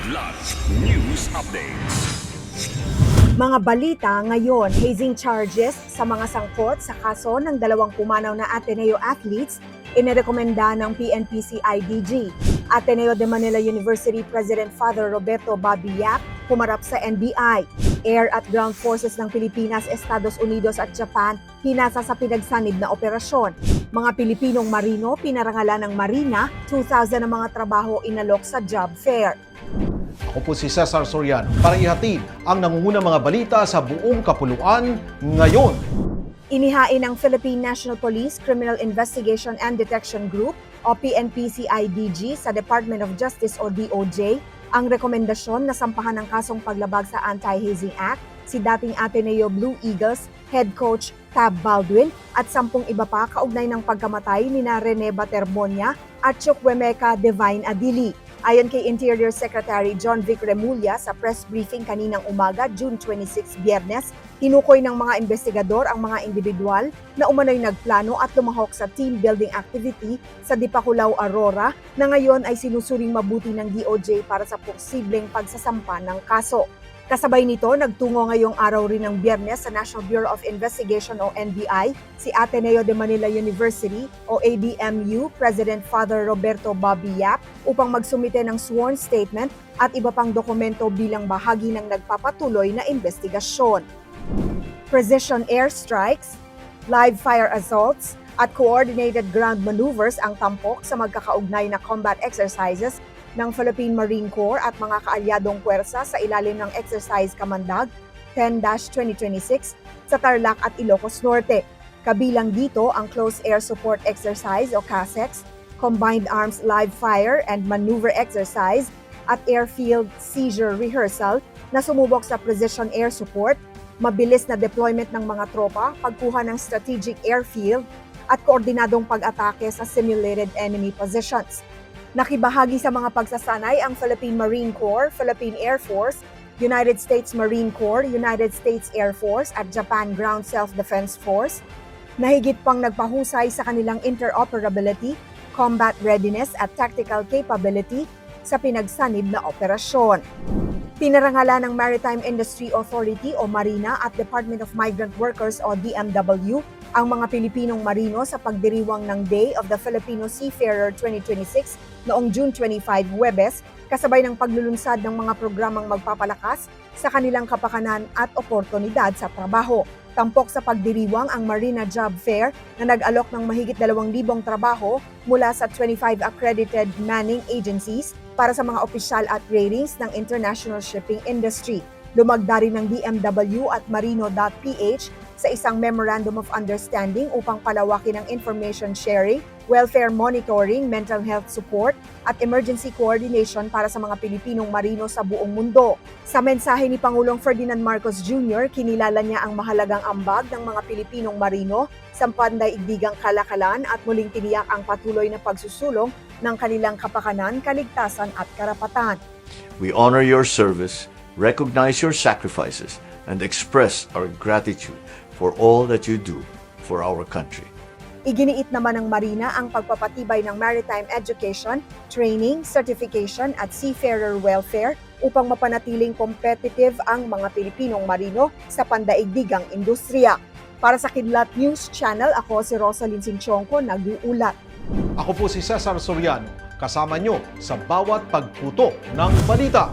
Kidlat News Updates. Mga balita ngayon, hazing charges sa mga sangkot sa kaso ng dalawang pumanaw na Ateneo athletes inirekomenda ng PNP-CIDG. Ateneo de Manila University President Father Roberto Bobby Yap humarap sa NBI. Air at Ground Forces ng Pilipinas, Estados Unidos at Japan hinasa sa pinagsanib na operasyon. Mga Pilipinong marino pinarangalan ng Marina, 2,000 na mga trabaho inalok sa job fair. Ako po si Cesar Soriano para ihatid ang nangungunang mga balita sa buong kapuluan ngayon. Inihain ng Philippine National Police Criminal Investigation and Detection Group o PNP-CIDG sa Department of Justice o DOJ ang rekomendasyon na sampahan ng kasong paglabag sa Anti-Hazing Act si dating Ateneo Blue Eagles head coach Tab Baldwin at 10 iba pa kaugnay ng pagkamatay ni Rene Batermonia at Chukwemeka Divine Adili. Ayon kay Interior Secretary John Vic Remulla sa press briefing kaninang umaga, June 26, Biyernes, tinukoy ng mga investigador ang mga individual na umano'y nagplano at lumahok sa team building activity sa Dipakulaw, Aurora na ngayon ay sinusuring mabuti ng DOJ para sa posibleng pagsasampa ng kaso. Kasabay nito, nagtungo ngayong araw rin ng Biyernes sa National Bureau of Investigation o NBI si Ateneo de Manila University o ADMU President Father Roberto Bobby Yap upang magsumite ng sworn statement at iba pang dokumento bilang bahagi ng nagpapatuloy na investigasyon. Precision airstrikes, live fire assaults at coordinated ground maneuvers ang tampok sa magkakaugnay na combat exercises ng Philippine Marine Corps at mga kaalyadong puwersa sa ilalim ng Exercise Kamandag 10-2026 sa Tarlac at Ilocos Norte. Kabilang dito ang Close Air Support Exercise o CASEX, Combined Arms Live Fire and Maneuver Exercise at Airfield Seizure Rehearsal na sumubok sa Precision Air Support, mabilis na deployment ng mga tropa, pagkuha ng strategic airfield at koordinadong pag-atake sa simulated enemy positions. Nakibahagi sa mga pagsasanay ang Philippine Marine Corps, Philippine Air Force, United States Marine Corps, United States Air Force at Japan Ground Self-Defense Force na higit pang nagpahusay sa kanilang interoperability, combat readiness at tactical capability sa pinagsanib na operasyon. Pinarangalan ng Maritime Industry Authority o Marina at Department of Migrant Workers o DMW ang mga Pilipinong marino sa pagdiriwang ng Day of the Filipino Seafarer 2026 noong June 25, Huwebes, kasabay ng paglulunsad ng mga programang magpapalakas sa kanilang kapakanan at oportunidad sa trabaho. Tampok sa pagdiriwang ang Marina Job Fair na nag-alok ng mahigit 2,000 trabaho mula sa 25 accredited manning agencies para sa mga opisyal at ratings ng international shipping industry. Lumagda rin ng DMW at Marino.ph sa isang Memorandum of Understanding upang palawakin ang information sharing, welfare monitoring, mental health support at emergency coordination para sa mga Pilipinong marino sa buong mundo. Sa mensahe ni Pangulong Ferdinand Marcos Jr., kinilala niya ang mahalagang ambag ng mga Pilipinong marino sa pandaigdigang kalakalan at muling tiniyak ang patuloy na pagsusulong ng kanilang kapakanan, kaligtasan at karapatan. We honor your service, recognize your sacrifices, and express our gratitude for all that you do for our country. Iginiit naman ng Marina ang pagpapatibay ng maritime education, training, certification at seafarer welfare upang mapanatiling competitive ang mga Pilipinong marino sa pandaigdigang industriya. Para sa Kidlat News Channel, ako si Rosalyn Sinchonco, nag-uulat. Ako po si Cesar Soriano, kasama nyo sa bawat pagputo ng balita.